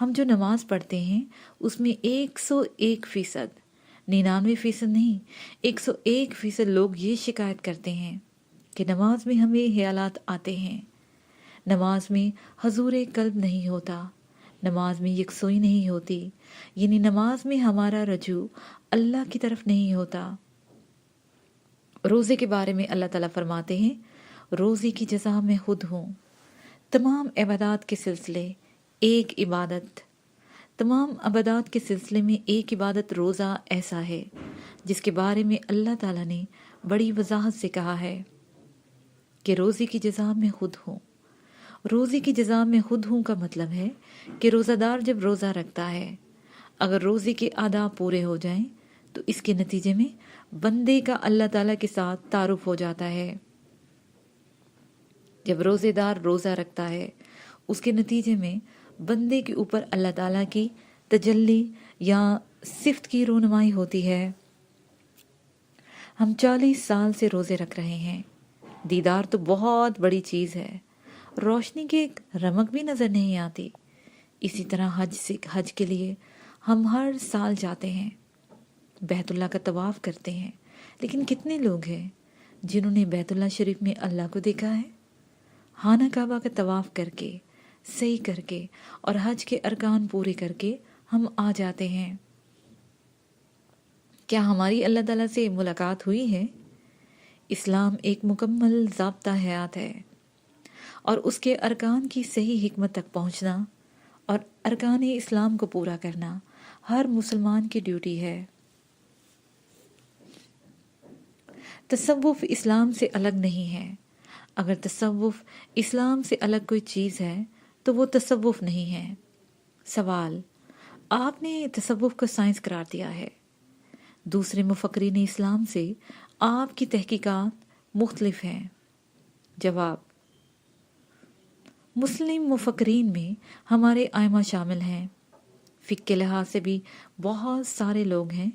ہم جو نماز پڑھتے ہیں اس میں 101%، 99% نہیں، 101% لوگ یہ شکایت کرتے ہیں کہ نماز میں ہمیں خیالات آتے ہیں، نماز میں حضور قلب نہیں ہوتا، نماز میں یکسوئی نہیں ہوتی، یعنی نماز میں ہمارا رجوع اللہ کی طرف نہیں ہوتا۔ روزے کے بارے میں اللہ تعالیٰ فرماتے ہیں، روزے کی جزا میں خود ہوں۔ تمام عبادات کے سلسلے ایک عبادت، تمام عبادات کے سلسلے میں ایک عبادت روزہ ایسا ہے جس کے بارے میں اللہ تعالیٰ نے بڑی وضاحت سے کہا ہے کہ روزے کی جزا میں خود ہوں۔ روزے کی جزا میں خود ہوں کا مطلب ہے کہ روزہ دار جب روزہ رکھتا ہے، اگر روزے کے آداب پورے ہو جائیں تو اس کے نتیجے میں بندے کا اللہ تعالیٰ کے ساتھ تعارف ہو جاتا ہے۔ جب روزے دار روزہ رکھتا ہے، اس کے نتیجے میں بندے کے اوپر اللہ تعالیٰ کی تجلی یا صفت کی رونمائی ہوتی ہے۔ ہم 40 سال سے روزے رکھ رہے ہیں، دیدار تو بہت بڑی چیز ہے، روشنی کی ایک رمق بھی نظر نہیں آتی۔ اسی طرح حج کے لیے ہم ہر سال جاتے ہیں، بیت اللہ کا طواف کرتے ہیں، لیکن کتنے لوگ ہیں جنہوں نے بیت اللہ شریف میں اللہ کو دیکھا ہے؟ خانہ کعبہ کا طواف کر کے، سعی کر کے اور حج کے ارکان پورے کر کے ہم آ جاتے ہیں۔ کیا ہماری اللہ تعالیٰ سے ملاقات ہوئی ہے؟ اسلام ایک مکمل ضابطہ حیات ہے، اور اس کے ارکان کی صحیح حکمت تک پہنچنا اور ارکان اسلام کو پورا کرنا ہر مسلمان کی ڈیوٹی ہے۔ تصوف اسلام سے الگ نہیں ہے۔ اگر تصوف اسلام سے الگ کوئی چیز ہے تو وہ تصوف نہیں ہے۔ سوال: آپ نے تصوف کو سائنس قرار دیا ہے، دوسرے مفکرین اسلام سے آپ کی تحقیقات مختلف ہیں۔ جواب: مسلم مفکرین میں ہمارے ائمہ شامل ہیں، فقہ کے لحاظ سے بھی بہت سارے لوگ ہیں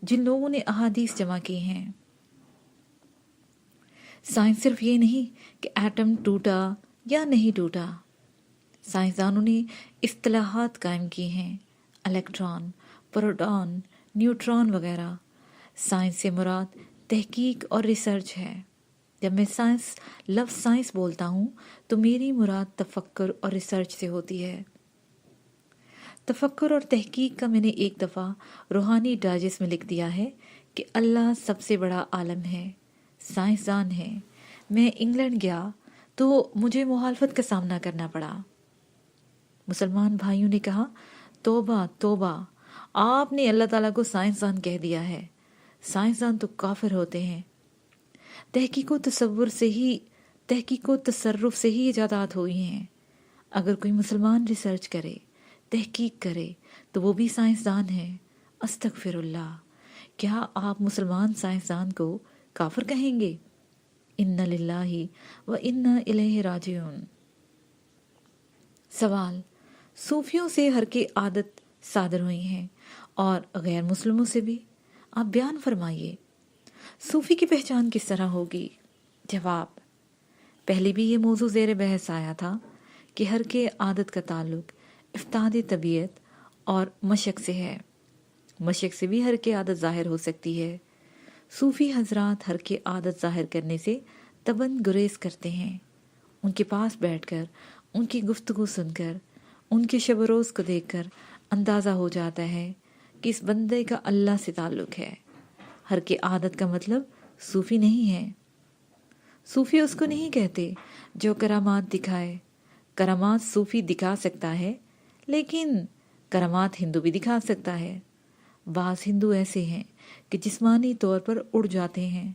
جن لوگوں نے احادیث جمع کی ہیں۔ سائنس صرف یہ نہیں کہ ایٹم ٹوٹا یا نہیں ٹوٹا، سائنسدانوں نے اصطلاحات قائم کی ہیں، الیکٹران، پروٹون، نیوٹران وغیرہ۔ سائنس سے مراد تحقیق اور ریسرچ ہے۔ جب میں لفظ سائنس بولتا ہوں تو میری مراد تفکر اور ریسرچ سے ہوتی ہے۔ تفکر اور تحقیق کا میں نے ایک دفعہ روحانی ڈائجسٹ میں لکھ دیا ہے کہ اللہ سب سے بڑا عالم ہے، سائنسدان ہے۔ میں انگلینڈ گیا تو مجھے مخالفت کا سامنا کرنا پڑا۔ مسلمان بھائیوں نے کہا، توبہ توبہ، آپ نے اللہ تعالیٰ کو سائنسدان کہہ دیا ہے، سائنسدان تو کافر ہوتے ہیں۔ تحقیق و تصرف سے ہی ایجادات ہوئی ہیں۔ اگر کوئی مسلمان ریسرچ کرے، تحقیق کرے تو وہ بھی سائنسدان ہے۔ استغفر اللہ، کیا آپ مسلمان سائنسدان کو کافر کہیں گے؟ انا للہ و انا الیہ راجعون۔ سوال: صوفیوں سے حرکے عادت صادر ہوئی ہیں اور غیر مسلموں سے بھی، آپ بیان فرمائیے، صوفی کی پہچان کس طرح ہوگی؟ جواب: پہلے بھی یہ موضوع زیر بحث آیا تھا کہ حرکے عادت کا تعلق افتاد طبیعت اور مشق سے ہے۔ مشق سے بھی حرکے عادت ظاہر ہو سکتی ہے۔ صوفی حضرات حرکے عادت ظاہر کرنے سے تباً گریز کرتے ہیں۔ ان کے پاس بیٹھ کر، ان کی گفتگو سن کر، ان کے شب و روز کو دیکھ کر اندازہ ہو جاتا ہے کہ اس بندے کا اللہ سے تعلق ہے۔ حرکے عادت کا مطلب صوفی نہیں ہے۔ صوفی اس کو نہیں کہتے جو کرامات دکھائے۔ کرامات صوفی دکھا سکتا ہے، لیکن کرامات ہندو بھی دکھا سکتا ہے۔ بعض ہندو ایسے ہیں کہ جسمانی طور پر اڑ جاتے ہیں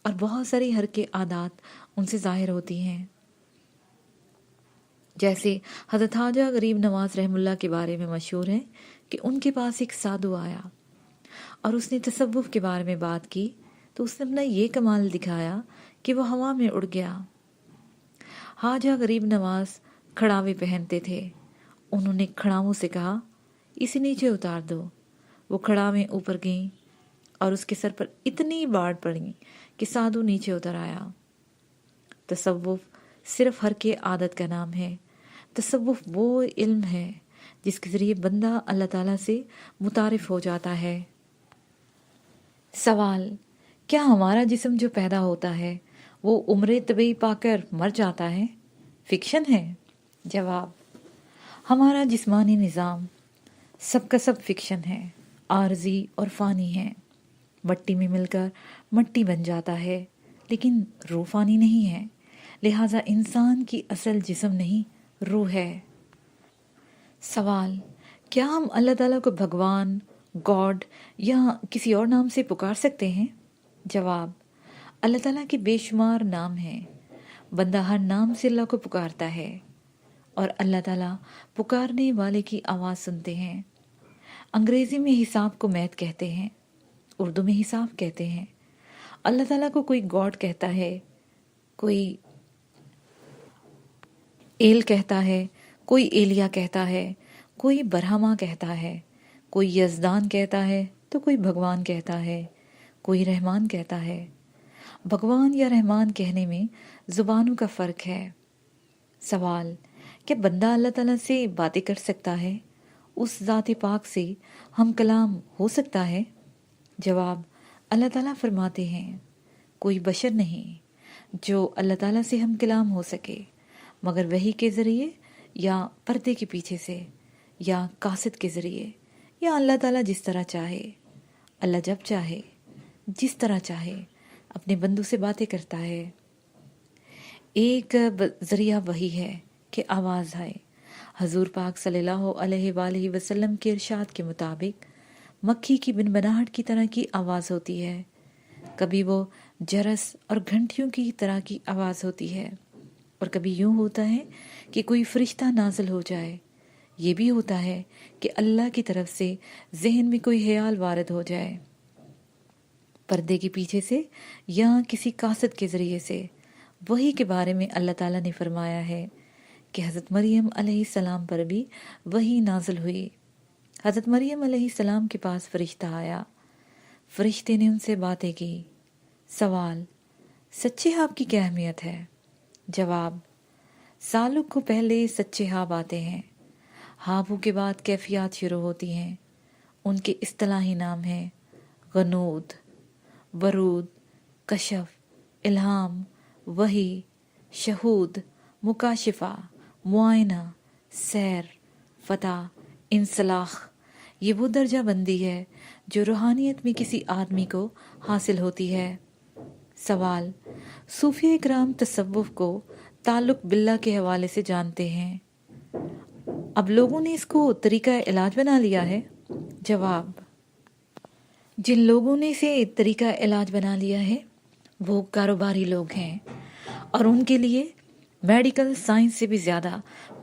اور بہت ساری حرکے عادات ان سے ظاہر ہوتی ہیں۔ جیسے حضرت خواجہ غریب نواز رحم اللہ کے بارے میں مشہور ہے کہ ان کے پاس ایک سادھو آیا اور اس نے تصوف کے بارے میں بات کی تو اس نے اپنا یہ کمال دکھایا کہ وہ ہوا میں اڑ گیا۔ خواجہ غریب نواز کھڑاوے پہنتے تھے۔ انہوں نے کھڑاووں سے کہا، اسے نیچے اتار دو۔ وہ کھڑاویں اوپر گئیں اور اس کے سر پر اتنی باڑ پڑی کہ سادھو نیچے اتر آیا۔ تصوف صرف حرکے عادت کا نام ہے۔ تصوف وہ علم ہے جس کے ذریعے بندہ اللہ تعالیٰ سے متعارف ہو جاتا ہے۔ سوال: کیا ہمارا جسم جو پیدا ہوتا ہے وہ عمر طبیعی پا کر مر جاتا ہے؟ فکشن ہے؟ جواب: ہمارا جسمانی نظام سب کا سب فکشن ہے، عارضی اور فانی ہے۔ مٹی میں مل کر مٹی بن جاتا ہے، لیکن روح فانی نہیں ہے، لہٰذا انسان کی اصل جسم نہیں، روح ہے۔ سوال: کیا ہم اللہ تعالیٰ کو بھگوان، گاڈ یا کسی اور نام سے پکار سکتے ہیں؟ جواب: اللہ تعالیٰ کے بے شمار نام ہیں، بندہ ہر نام سے اللہ کو پکارتا ہے، اور اللہ تعالیٰ پکارنے والے کی آواز سنتے ہیں۔ انگریزی میں حساب کو میتھ کہتے ہیں، اردو میں حساب کہتے ہیں۔ اللہ تعالیٰ کو کوئی گاڈ کہتا ہے، کوئی ایل کہتا ہے، کوئی ایلیا کہتا ہے، کوئی برہما کہتا ہے، کوئی یزدان کہتا ہے تو کوئی بھگوان کہتا ہے، کوئی رحمان کہتا ہے۔ بھگوان یا رحمان کہنے میں زبانوں کا فرق ہے۔ سوال: کیا بندہ اللہ تعالیٰ سے باتیں کر سکتا ہے؟ اس ذات پاک سے ہم کلام ہو سکتا ہے؟ جواب: اللہ تعالیٰ فرماتے ہیں، کوئی بشر نہیں جو اللہ تعالیٰ سے ہم کلام ہو سکے مگر وحی کے ذریعے یا پردے کے پیچھے سے یا قاصد کے ذریعے، یا اللہ تعالیٰ جس طرح چاہے، اللہ جب چاہے جس طرح چاہے اپنے بندوں سے باتیں کرتا ہے۔ ایک ذریعہ وہی ہے کہ آواز آئے۔ حضور پاک صلی اللہ علیہ وآلہ وسلم کے ارشاد کے مطابق مکھی کی بنبناہٹ کی طرح کی آواز ہوتی ہے، کبھی وہ جرس اور گھنٹیوں کی طرح کی آواز ہوتی ہے، اور کبھی یوں ہوتا ہے کہ کوئی فرشتہ نازل ہو جائے۔ یہ بھی ہوتا ہے کہ اللہ کی طرف سے ذہن میں کوئی خیال وارد ہو جائے، پردے کے پیچھے سے یا کسی قاصد کے ذریعے سے۔ وہی کے بارے میں اللہ تعالیٰ نے فرمایا ہے کہ حضرت مریم علیہ السلام پر بھی وہی نازل ہوئی۔ حضرت مریم علیہ السلام کے پاس فرشتہ آیا، فرشتے نے ان سے باتیں کی۔ سوال: سچے خواب کی کیا اہمیت ہے؟ جواب: سالک کو پہلے سچے خواب آتے ہیں، خوابوں کے بعد کیفیات شروع ہوتی ہیں۔ ان کے اصطلاحی نام ہیں غنود، ورود، کشف، الہام، وحی، شہود، مکاشفہ، معائنہ، سیر، فتح، انسلاخ۔ یہ وہ درجہ بندی ہے جو روحانیت میں کسی آدمی کو حاصل ہوتی ہے۔ سوال: صوفیہ اکرام تصوف کو تعلق باللہ کے حوالے سے جانتے ہیں، اب لوگوں نے اس کو طریقہ علاج بنا لیا ہے؟ جواب: جن لوگوں نے اسے طریقہ علاج بنا لیا ہے وہ کاروباری لوگ ہیں، اور ان کے لیے میڈیکل سائنس سے بھی زیادہ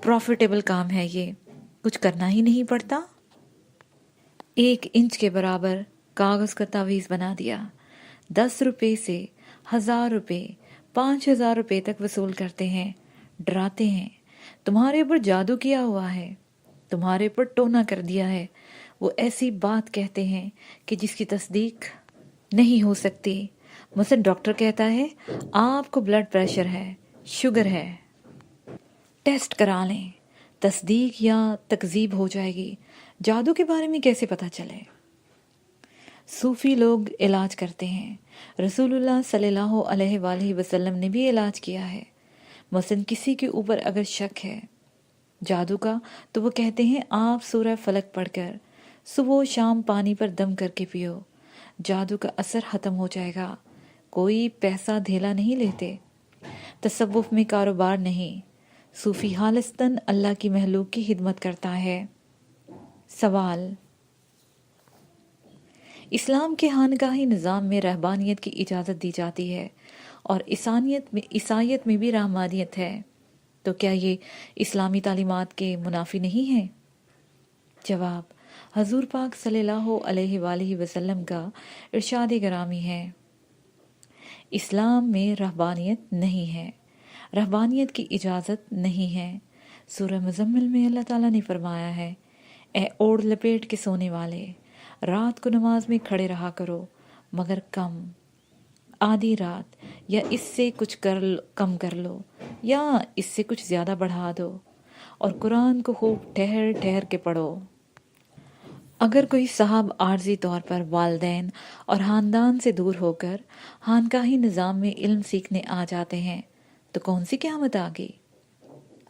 پروفیٹیبل کام ہے۔ یہ کچھ کرنا ہی نہیں پڑتا، 1 انچ کے برابر کاغذ کا تعویذ بنا دیا، 10 روپے سے 1000 روپے 5000 روپے تک وصول کرتے ہیں، ڈراتے ہیں، تمہارے اوپر جادو کیا ہوا ہے، تمہارے اوپر ٹونا کر دیا ہے۔ وہ ایسی بات کہتے ہیں کہ جس کی تصدیق نہیں ہو سکتی۔ مثلا ڈاکٹر کہتا ہے آپ کو بلڈ پریشر ہے، شوگر ہے، ٹیسٹ کرا لیں، تصدیق یا تکذیب ہو جائے گی۔ جادو کے بارے میں کیسے پتہ چلے؟ صوفی لوگ علاج کرتے ہیں، رسول اللہ صلی اللہ علیہ وآلہ وسلم نے بھی علاج کیا ہے۔ مثلا کسی کے اوپر اگر شک ہے جادو کا تو وہ کہتے ہیں آپ سورہ فلق پڑھ کر صبح و شام پانی پر دم کر کے پیو، جادو کا اثر ختم ہو جائے گا۔ کوئی پیسہ دھیلا نہیں لیتے، تصوف میں کاروبار نہیں، صوفی خالصتاً اللہ کی مخلوق کی خدمت کرتا ہے۔ سوال: اسلام کے خانقاہی نظام میں رہبانیت کی اجازت دی جاتی ہے اور عیسائیت میں بھی رحمانیت ہے، تو کیا یہ اسلامی تعلیمات کے منافی نہیں ہے؟ جواب: حضور پاک صلی اللہ علیہ وآلہ وسلم کا ارشاد گرامی ہے، اسلام میں رہبانیت نہیں ہے، رہبانیت کی اجازت نہیں ہے۔ سورہ مزمل میں اللہ تعالیٰ نے فرمایا ہے، اے اوڑھ لپیٹ کے سونے والے، رات کو نماز میں کھڑے رہا کرو مگر کم، آدھی رات، یا اس سے کچھ کم کر لو یا اس سے کچھ زیادہ بڑھا دو، اور قرآن کو خوب ٹھہر ٹھہر کے پڑھو۔ اگر کوئی صاحب عارضی طور پر والدین اور خاندان سے دور ہو کر خانقاہی نظام میں علم سیکھنے آ جاتے ہیں تو کون سی قیامت آ گئی؟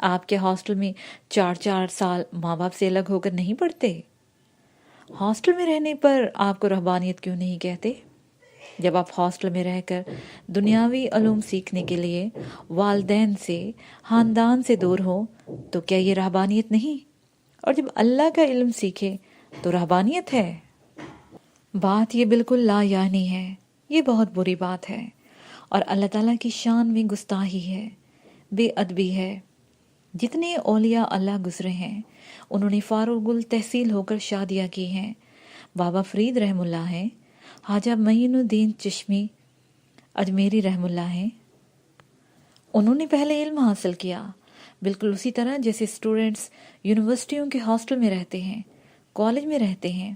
آپ کے ہاسٹل میں 4 سال ماں باپ سے الگ ہو کر نہیں پڑھتے؟ ہاسٹل میں رہنے پر آپ کو رہبانیت کیوں نہیں کہتے؟ جب آپ ہاسٹل میں رہ کر دنیاوی علوم سیکھنے کے لیے والدین سے خاندان سے دور ہو تو کیا یہ رہبانیت نہیں؟ اور جب اللہ کا علم سیکھے تو رہبانیت ہے؟ بات یہ بالکل لا یعنی ہے، یہ بہت بری بات ہے، اور اللہ تعالیٰ کی شان میں گستاخی ہے، بے ادبی ہے۔ جتنے اولیاء اللہ گزرے ہیں انہوں نے فارغ التحصیل ہو کر شادیاں کی ہیں۔ بابا فرید رحم اللہ ہیں، خواجہ معین الدین چشمی اجمیری رحم اللہ ہیں، انہوں نے پہلے علم حاصل کیا، بالکل اسی طرح جیسے اسٹوڈنٹس یونیورسٹیوں کے ہاسٹل میں رہتے ہیں، کالج میں رہتے ہیں۔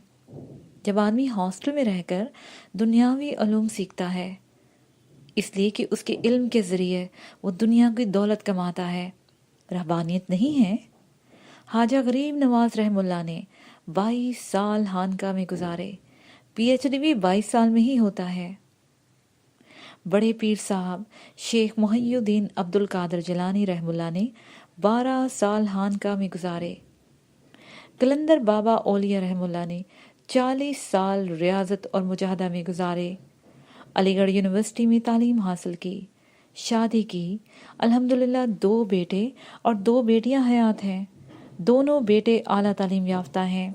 جب آدمی ہاسٹل میں رہ کر دنیاوی علوم سیکھتا ہے اس لیے کہ اس کے علم کے ذریعے وہ دنیا کی دولت کماتا ہے، رہبانیت نہیں ہے؟ خواجہ غریب نواز رحم اللہ نے 22 سال خانقاہ میں گزارے، پی ایچ ڈی بھی 22 سال میں ہی ہوتا ہے۔ بڑے پیر صاحب شیخ محی الدین عبد القادر جیلانی رحم اللہ نے 12 سال خانقاہ میں گزارے۔ قلندر بابا اولیاء رحم اللہ نے 40 سال ریاضت اور مجاہدہ میں گزارے۔ علی گڑھ یونیورسٹی میں تعلیم حاصل کی، شادی کی، الحمدللہ 2 بیٹے اور 2 بیٹیاں حیات ہیں، دونوں بیٹے اعلیٰ تعلیم یافتہ ہیں۔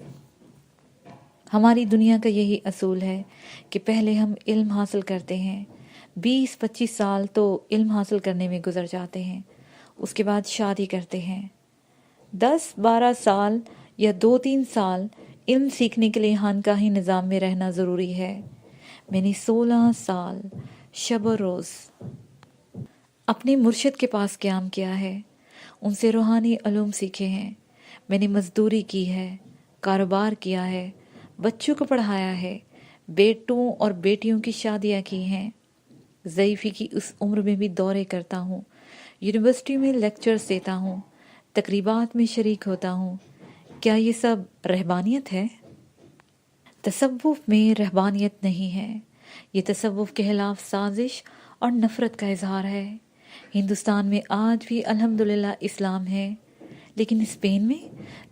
ہماری دنیا کا یہی اصول ہے کہ پہلے ہم علم حاصل کرتے ہیں، 20-25 سال تو علم حاصل کرنے میں گزر جاتے ہیں، اس کے بعد شادی کرتے ہیں۔ 10-12 سال یا 2-3 سال علم سیکھنے کے لیے خانقاہی نظام میں رہنا ضروری ہے۔ میں نے 16 سال شب و روز اپنے مرشد کے پاس قیام کیا ہے، ان سے روحانی علوم سیکھے ہیں۔ میں نے مزدوری کی ہے، کاروبار کیا ہے، بچوں کو پڑھایا ہے، بیٹوں اور بیٹیوں کی شادیاں کی ہیں۔ ضعیفی کی اس عمر میں بھی دورے کرتا ہوں، یونیورسٹی میں لیکچرز دیتا ہوں، تقریبات میں شریک ہوتا ہوں۔ کیا یہ سب رہبانیت ہے؟ تصوف میں رہبانیت نہیں ہے، یہ تصوف کے خلاف سازش اور نفرت کا اظہار ہے۔ ہندوستان میں آج بھی الحمدللہ اسلام ہے، لیکن اسپین میں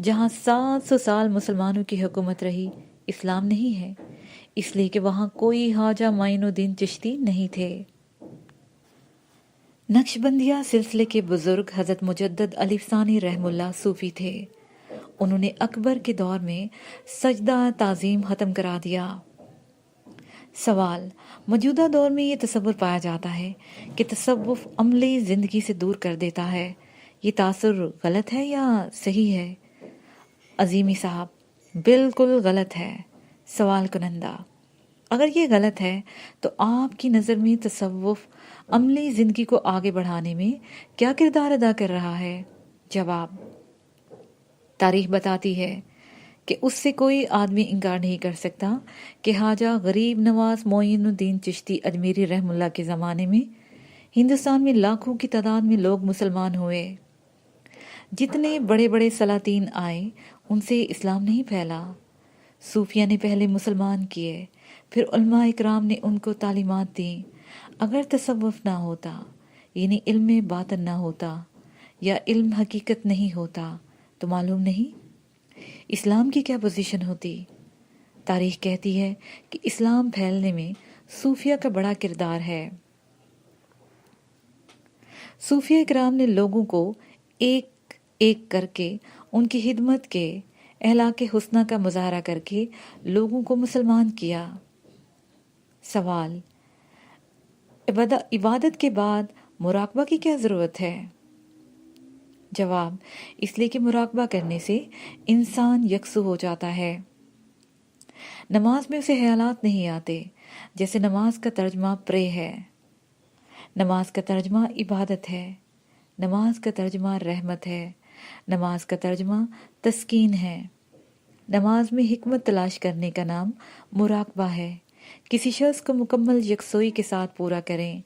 جہاں 700 سال مسلمانوں کی حکومت رہی، اسلام نہیں ہے، اس لیے کہ وہاں کوئی خواجہ معین الدین چشتی نہیں تھے۔ نقشبندیہ سلسلے کے بزرگ حضرت مجدد علی ثانی رحم اللہ صوفی تھے، انہوں نے اکبر کے دور میں سجدہ تعظیم ختم کرا دیا۔ سوال: موجودہ دور میں یہ تصور پایا جاتا ہے کہ تصوف عملی زندگی سے دور کر دیتا ہے، یہ تاثر غلط ہے یا صحیح ہے؟ عظیمی صاحب: بالکل غلط ہے۔ سوال کنندہ: اگر یہ غلط ہے تو آپ کی نظر میں تصوف عملی زندگی کو آگے بڑھانے میں کیا کردار ادا کر رہا ہے؟ جواب: تاریخ بتاتی ہے کہ اس سے کوئی آدمی انکار نہیں کر سکتا کہ خواجہ غریب نواز معین الدین چشتی اجمیری رحم اللہ کے زمانے میں ہندوستان میں لاکھوں کی تعداد میں لوگ مسلمان ہوئے۔ جتنے بڑے بڑے سلاطین آئے ان سے اسلام نہیں پھیلا، صوفیہ نے پہلے مسلمان کیے، پھر علماء اکرام نے ان کو تعلیمات دیں۔ اگر تصوف نہ ہوتا، یعنی علم باطن نہ ہوتا یا علم حقیقت نہیں ہوتا تو معلوم نہیں اسلام کی کیا پوزیشن ہوتی۔ تاریخ کہتی ہے کہ اسلام پھیلنے میں صوفیہ کا بڑا کردار ہے۔ صوفیہ اکرام نے لوگوں کو ایک ایک کر کے ان کی خدمت کے اخلاق حسنہ کا مظاہرہ کر کے لوگوں کو مسلمان کیا۔ سوال: عبادت کے بعد مراقبہ کی کیا ضرورت ہے؟ جواب: اس لیے کہ مراقبہ کرنے سے انسان یکسو ہو جاتا ہے، نماز میں اسے خیالات نہیں آتے۔ جیسے نماز کا ترجمہ پرے ہے، نماز کا ترجمہ عبادت ہے، نماز کا ترجمہ رحمت ہے، نماز کا ترجمہ تسکین ہے۔ نماز میں حکمت تلاش کرنے کا نام مراقبہ ہے۔ کسی شخص کو مکمل یکسوئی کے ساتھ پورا کریں،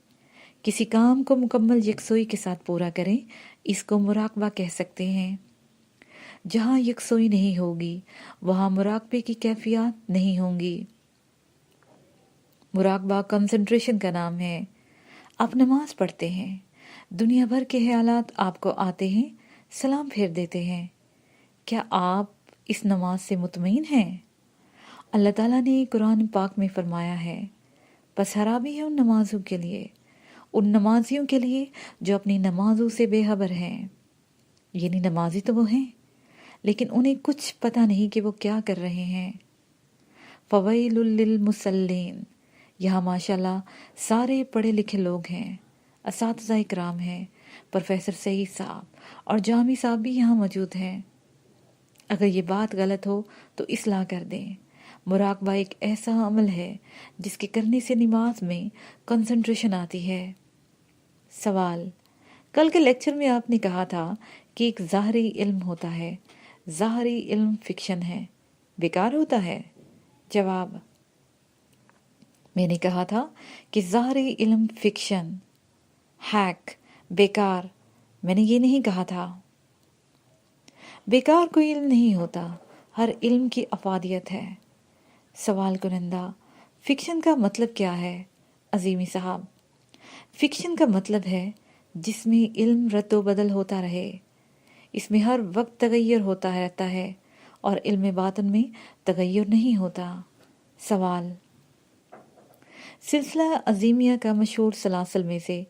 کسی کام کو مکمل یکسوئی کے ساتھ پورا کریں، اس کو مراقبہ کہہ سکتے ہیں۔ جہاں یکسوئی نہیں ہوگی وہاں مراقبے کی کیفیات نہیں ہوں گی۔ مراقبہ کنسنٹریشن کا نام ہے۔ آپ نماز پڑھتے ہیں، دنیا بھر کے خیالات آپ کو آتے ہیں، سلام پھیر دیتے ہیں۔ کیا آپ اس نماز سے مطمئن ہیں؟ اللہ تعالیٰ نے قرآن پاک میں فرمایا ہے، پس خرابی ہے ان نمازوں کے لیے، ان نمازیوں کے لیے جو اپنی نمازوں سے بے خبر ہیں۔ یعنی نمازی تو وہ ہیں لیکن انہیں کچھ پتہ نہیں کہ وہ کیا کر رہے ہیں۔ فویل للمصلین، یہاں ماشاءاللہ سارے پڑھے لکھے لوگ ہیں، اساتذہ اکرام ہیں، پروفیسر سعید صاحب اور جامی صاحب بھی یہاں موجود ہیں۔ اگر یہ بات غلط ہو تو اصلاح کر دیں۔ مراقبہ ایک ایسا عمل ہے جس کے کرنے سے نماز میں کنسنٹریشن آتی ہے۔ سوال: کل کے لیکچر میں آپ نے کہا تھا کہ ایک ظاہری علم ہوتا ہے، ظاہری علم فکشن ہے، بیکار ہوتا ہے؟ جواب: میں نے کہا تھا کہ ظاہری علم فکشن، ہیک، بیکار، میں نے یہ نہیں کہا تھا۔ بیکار کوئی علم نہیں ہوتا، ہر علم کی افادیت ہے۔ سوال کنندہ: فکشن کا مطلب کیا ہے؟ عظیمی صاحب: فکشن کا مطلب ہے جس میں علم رد و بدل ہوتا رہے، اس میں ہر وقت تغیر ہوتا رہتا ہے اور علم باطن میں تغیر نہیں ہوتا۔ سوال: سلسلہ عظیمیہ کا مشہور سلاسل میں سے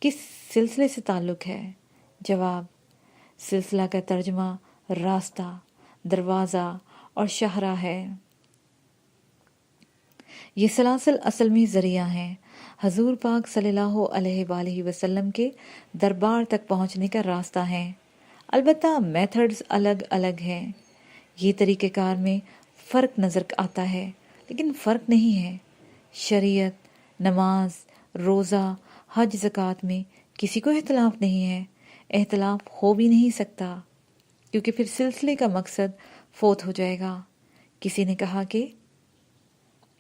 کس سلسلے سے تعلق ہے؟ جواب: سلسلہ کا ترجمہ راستہ، دروازہ اور شاہراہ ہے۔ یہ سلاسل اصل میں ذریعہ ہیں، حضور پاک صلی اللہ علیہ وآلہ وسلم کے دربار تک پہنچنے کا راستہ ہیں۔ البتہ میتھڈز الگ الگ ہیں، یہ طریقہ کار میں فرق نظر آتا ہے، لیکن فرق نہیں ہے۔ شریعت، نماز، روزہ، حج، زکوٰۃ میں کسی کو اختلاف نہیں ہے، اختلاف ہو بھی نہیں سکتا، کیونکہ پھر سلسلے کا مقصد فوت ہو جائے گا۔ کسی نے کہا کہ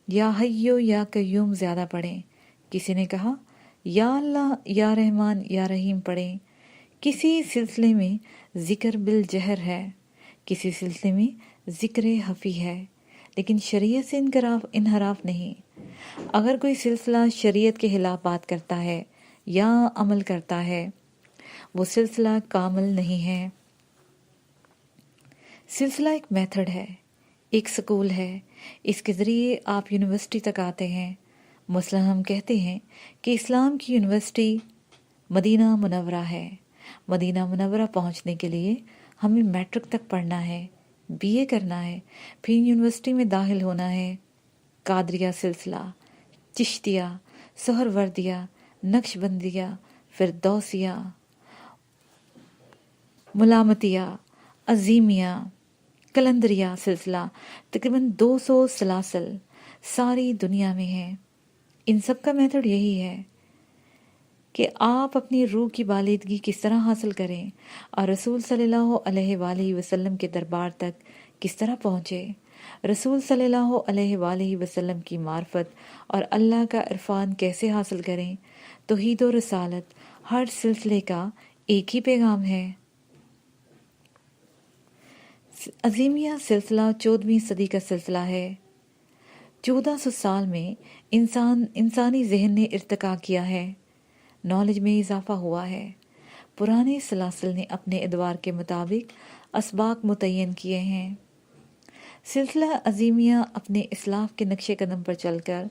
یا حیو یا قیوم زیادہ پڑھیں، کسی نے کہا یا اللہ یا رحمان یا رحیم پڑھیں۔ کسی سلسلے میں ذکر بالجہر ہے، کسی سلسلے میں ذکر خفی ہے، لیکن شریعت سے انحراف نہیں۔ اگر کوئی سلسلہ شریعت کے خلاف بات کرتا ہے یا عمل کرتا ہے، وہ سلسلہ کامل نہیں ہے۔ سلسلہ ایک میتھڈ ہے، ایک سکول ہے، اس کے ذریعے آپ یونیورسٹی تک آتے ہیں۔ مثلا ہم کہتے ہیں کہ اسلام کی یونیورسٹی مدینہ منورہ ہے۔ مدینہ منورہ پہنچنے کے لیے ہمیں میٹرک تک پڑھنا ہے، بی اے کرنا ہے، پھر یونیورسٹی میں داخل ہونا ہے۔ قادریہ سلسلہ، چشتیہ، سہروردیہ، نقش بندیہ، فردوسیہ، ملامتیہ، عظیمیہ، کلندریہ سلسلہ، تقریباً 200 سلاسل ساری دنیا میں ہیں۔ ان سب کا میتھڈ یہی ہے کہ آپ اپنی روح کی بالیدگی کس طرح حاصل کریں اور رسول صلی اللہ علیہ وآلہ وسلم کے دربار تک کس طرح پہنچے۔ رسول صلی اللہ علیہ وآلہ وسلم کی معرفت اور اللہ کا عرفان کیسے حاصل کریں۔ توحید و رسالت، ہر سلسلے کا ایک ہی پیغام ہے۔ عظیمیہ سلسلہ 14ویں صدی کا سلسلہ ہے۔ 1400 سال میں انسانی ذہن نے ارتقا کیا ہے، نالج میں اضافہ ہوا ہے۔ پرانے سلاسل نے اپنے ادوار کے مطابق اسباق متعین کیے ہیں۔ سلسلہ عظیمیہ اپنے اسلاف کے نقش قدم پر چل کر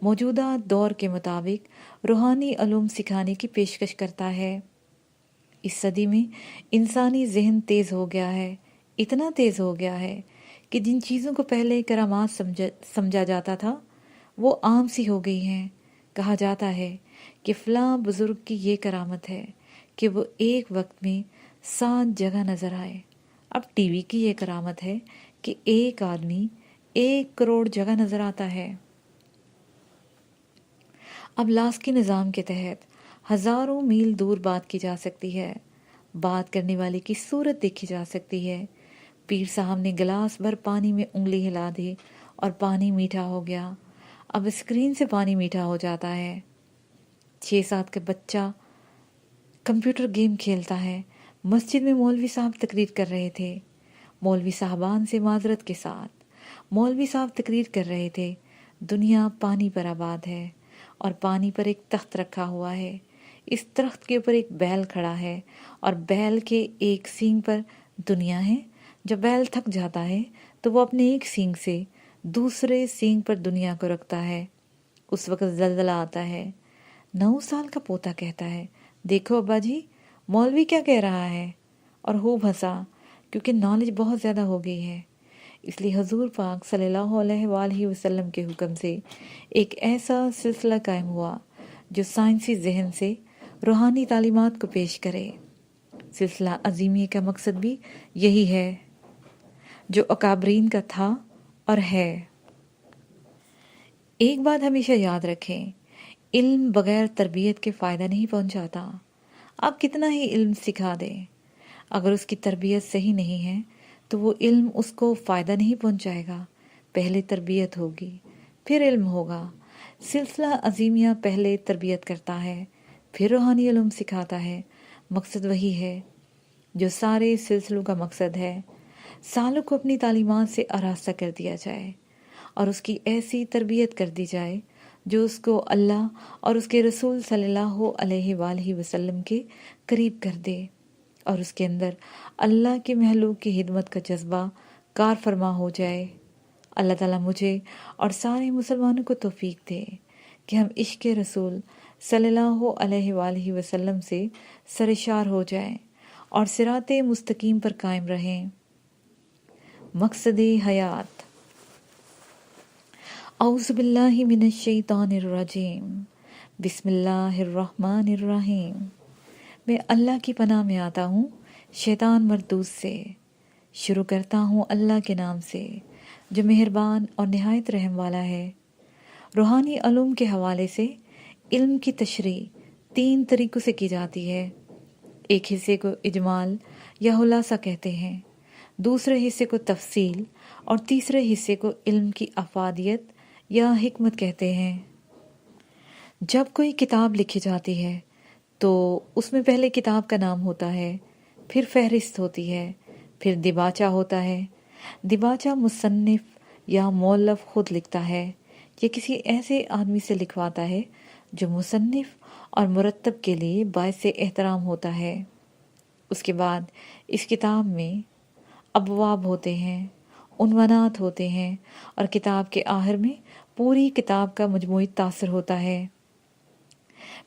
موجودہ دور کے مطابق روحانی علوم سکھانے کی پیشکش کرتا ہے۔ اس صدی میں انسانی ذہن تیز ہو گیا ہے، اتنا تیز ہو گیا ہے کہ جن چیزوں کو پہلے کرامات سمجھا جاتا تھا وہ عام سی ہو گئی ہیں۔ کہا جاتا ہے کہ فلاں بزرگ کی یہ کرامت ہے کہ وہ ایک وقت میں 7 جگہ نظر آئے۔ اب ٹی وی کی یہ کرامت ہے کہ ایک آدمی 1 کروڑ جگہ نظر آتا ہے۔ اب لاسکی نظام کے تحت ہزاروں میل دور بات کی جا سکتی ہے، بات کرنے والے کی صورت دیکھی جا سکتی ہے۔ پیر صاحب نے گلاس بھر پانی میں انگلی ہلا دی اور پانی میٹھا ہو گیا۔ اب اسکرین سے پانی میٹھا ہو جاتا ہے۔ 6-7 کا بچہ کمپیوٹر گیم کھیلتا ہے۔ مسجد میں مولوی صاحب تقریر کر رہے تھے، مولوی صاحبان سے معذرت کے ساتھ۔ مولوی صاحب تقریر کر رہے تھے، دنیا پانی پر آباد ہے اور پانی پر ایک تخت رکھا ہوا ہے، اس تخت کے اوپر ایک بیل کھڑا ہے اور بیل کے ایک سینگ پر دنیا ہے۔ جب بیل تھک جاتا ہے تو وہ اپنے ایک سینگ سے دوسرے سینگ پر دنیا کو رکھتا ہے۔ اس وقت زلزلہ آتا ہے۔ 9 سال کا پوتا کہتا ہے، دیکھو ابا جی مولوی کیا کہہ رہا ہے، اور خوب ہنسا کیونکہ نالج بہت زیادہ ہو گئی ہے۔ اس لیے حضور پاک صلی اللہ علیہ وآلہ وسلم کے حکم سے ایک ایسا سلسلہ قائم ہوا جو سائنسی ذہن سے روحانی تعلیمات کو پیش کرے۔ سلسلہ عظیمیہ کا مقصد بھی یہی ہے جو اکابرین کا تھا اور ہے۔ ایک بات ہمیشہ یاد رکھیں، علم بغیر تربیت کے فائدہ نہیں پہنچاتا۔ آپ کتنا ہی علم سکھا دیں، اگر اس کی تربیت صحیح نہیں ہے تو وہ علم اس کو فائدہ نہیں پہنچائے گا۔ پہلے تربیت ہوگی پھر علم ہوگا۔ سلسلہ عظیمیہ پہلے تربیت کرتا ہے پھر روحانی علم سکھاتا ہے۔ مقصد وہی ہے جو سارے سلسلوں کا مقصد ہے، سالک کو اپنی تعلیمات سے آراستہ کر دیا جائے اور اس کی ایسی تربیت کر دی جائے جو اس کو اللہ اور اس کے رسول صلی اللہ علیہ وآلہ وسلم کے قریب کر دے، اور اس کے اندر اللہ کے محلوق کی خدمت کا جذبہ کار فرما ہو جائے۔ اللہ تعالیٰ مجھے اور سارے مسلمانوں کو توفیق دے کہ ہم عشق رسول صلی اللہ علیہ وآلہ وسلم سے سرشار ہو جائیں اور صراط مستقیم پر قائم رہیں۔ مقصد حیات۔ اعوذ باللہ من الشیطان الرجیم، بسم اللہ الرحمن الرحیم۔ میں اللہ کی پناہ میں آتا ہوں شیطان مردود سے۔ شروع کرتا ہوں اللہ کے نام سے جو مہربان اور نہایت رحم والا ہے۔ روحانی علوم کے حوالے سے علم کی تشریح 3 طریقوں سے کی جاتی ہے۔ ایک حصے کو اجمال یا خلاصہ کہتے ہیں، دوسرے حصے کو تفصیل اور تیسرے حصے کو علم کی افادیت یا حکمت کہتے ہیں۔ جب کوئی کتاب لکھی جاتی ہے تو اس میں پہلے کتاب کا نام ہوتا ہے، پھر فہرست ہوتی ہے، پھر دیباچہ ہوتا ہے۔ دیباچہ مصنف یا مؤلف خود لکھتا ہے یا کسی ایسے آدمی سے لکھواتا ہے جو مصنف اور مرتب کے لیے باعث احترام ہوتا ہے۔ اس کے بعد اس کتاب میں ابواب ہوتے ہیں، عنوانات ہوتے ہیں، اور کتاب کے آخر میں پوری کتاب کا مجموعی تاثر ہوتا ہے۔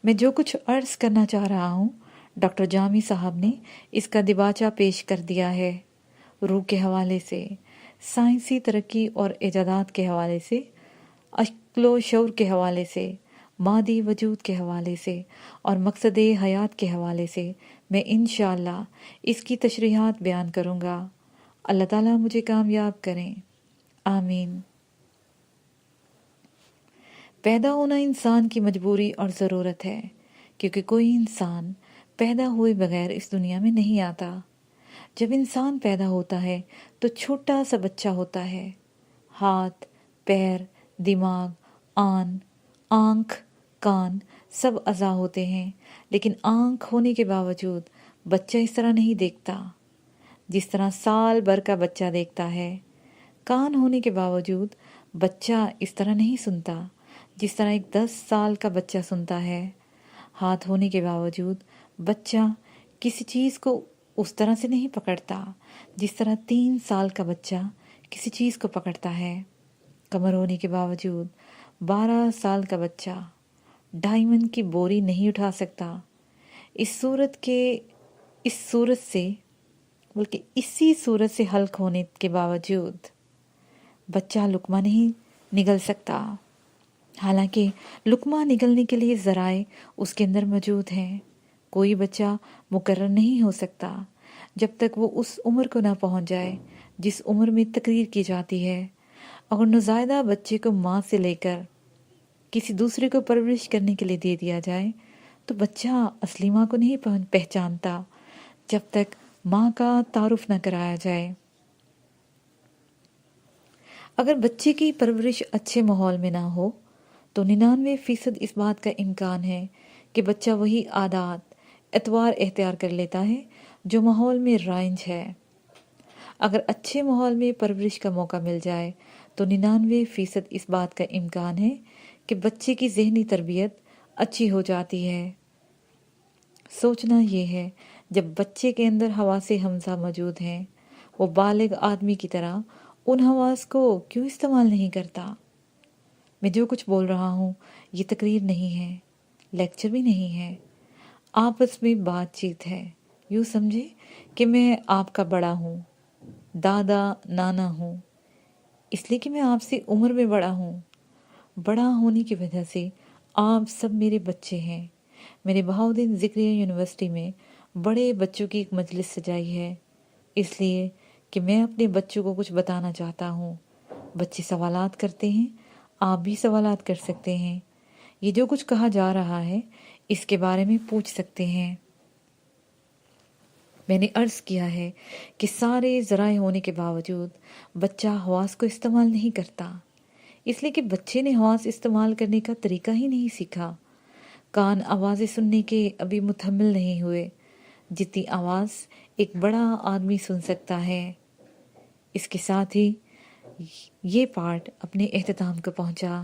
میں جو کچھ عرض کرنا چاہ رہا ہوں ڈاکٹر جامی صاحب نے اس کا دیباچہ پیش کر دیا ہے۔ روح کے حوالے سے، سائنسی ترقی اور ایجادات کے حوالے سے، عقل و شعور کے حوالے سے، مادی وجود کے حوالے سے اور مقصد حیات کے حوالے سے میں انشاءاللہ اس کی تشریحات بیان کروں گا۔ اللہ تعالیٰ مجھے کامیاب کریں، آمین۔ پیدا ہونا انسان کی مجبوری اور ضرورت ہے، کیونکہ کوئی انسان پیدا ہوئے بغیر اس دنیا میں نہیں آتا۔ جب انسان پیدا ہوتا ہے تو چھوٹا سا بچہ ہوتا ہے، ہاتھ، پیر، دماغ، آنکھ، کان سب اعضاء ہوتے ہیں، لیکن آنکھ ہونے کے باوجود بچہ اس طرح نہیں دیکھتا جس طرح سال بھر کا بچہ دیکھتا ہے۔ کان ہونے کے باوجود بچہ اس طرح نہیں سنتا جس طرح ایک 10 سال کا بچہ سنتا ہے۔ ہاتھ ہونے کے باوجود بچہ کسی چیز کو اس طرح سے نہیں پکڑتا جس طرح 3 سال کا بچہ کسی چیز کو پکڑتا ہے۔ کمر ہونے کے باوجود 12 سال کا بچہ ڈائمنڈ کی بوری نہیں اٹھا سکتا۔ اسی صورت سے حلق ہونے کے باوجود بچہ لقمہ نہیں نگل سکتا، حالانکہ لقمہ نگلنے کے لیے ذرائع اس کے اندر موجود ہیں۔ کوئی بچہ مقرر نہیں ہو سکتا جب تک وہ اس عمر کو نہ پہنچ جائے جس عمر میں تقریر کی جاتی ہے۔ اگر نوزائیدہ بچے کو ماں سے لے کر کسی دوسرے کو پرورش کرنے کے لیے دے دیا جائے تو بچہ اصلی ماں کو نہیں پہچانتا جب تک ماں کا تعارف نہ کرایا جائے۔ اگر بچے کی پرورش اچھے ماحول میں نہ ہو تو 99% اس بات کا امکان ہے کہ بچہ وہی عادات اطوار اختیار کر لیتا ہے جو ماحول میں رائج ہے۔ اگر اچھے ماحول میں پرورش کا موقع مل جائے تو 99% اس بات کا امکان ہے کہ بچے کی ذہنی تربیت اچھی ہو جاتی ہے۔ سوچنا یہ ہے، جب بچے کے اندر حواس حمزہ موجود ہیں، وہ بالغ آدمی کی طرح ان حواس کو کیوں استعمال نہیں کرتا؟ میں جو کچھ بول رہا ہوں یہ تقریر نہیں ہے، لیکچر بھی نہیں ہے، آپس میں بات چیت ہے۔ یوں سمجھے کہ میں آپ کا بڑا ہوں، دادا نانا ہوں، اس لیے کہ میں آپ سے عمر میں بڑا ہوں۔ بڑا ہونے کی وجہ سے آپ سب میرے بچے ہیں۔ میں نے بہاؤالدین ذکریہ یونیورسٹی میں بڑے بچوں کی ایک مجلس سجائی ہے، اس لیے کہ میں اپنے بچوں کو کچھ بتانا چاہتا ہوں۔ بچے سوالات کرتے ہیں، آپ بھی سوالات کر سکتے ہیں، یہ جو کچھ کہا جا رہا ہے اس کے بارے میں پوچھ سکتے ہیں۔ میں نے عرض کیا ہے کہ سارے ذرائع ہونے کے باوجود بچہ حواس کو استعمال نہیں کرتا، اس لیے کہ بچے نے حواس استعمال کرنے کا طریقہ ہی نہیں سیکھا۔ کان آوازیں سننے کے ابھی متحمل نہیں ہوئے جتنی آواز ایک بڑا آدمی سن سکتا ہے۔ اس کے ساتھ ہی یہ پارٹ اپنے اختتام کو پہنچا۔